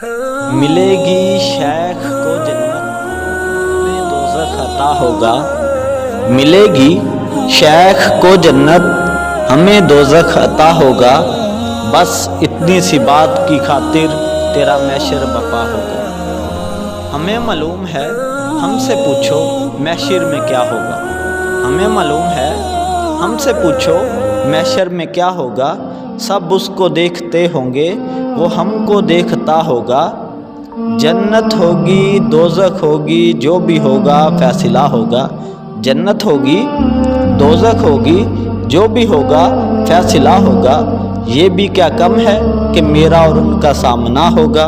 मिलेगी शेख को जन्नत में दोज़ख अता होगा। मिलेगी शेख को जन्नत हमें दोज़ख अता होगा। बस इतनी सी बात की खातिर तेरा महशर बपा होगा। हमें मालूम है, हमसे पूछो महशर में क्या होगा। हमें मालूम है, हमसे पूछो महशर में क्या होगा। सब उसको देखते होंगे, वो हमको देखता होगा। जन्नत होगी दोज़ख होगी, जो भी होगा फैसला होगा। जन्नत होगी दोज़ख होगी, जो भी होगा फैसला होगा। ये भी क्या कम है कि मेरा और उनका सामना होगा।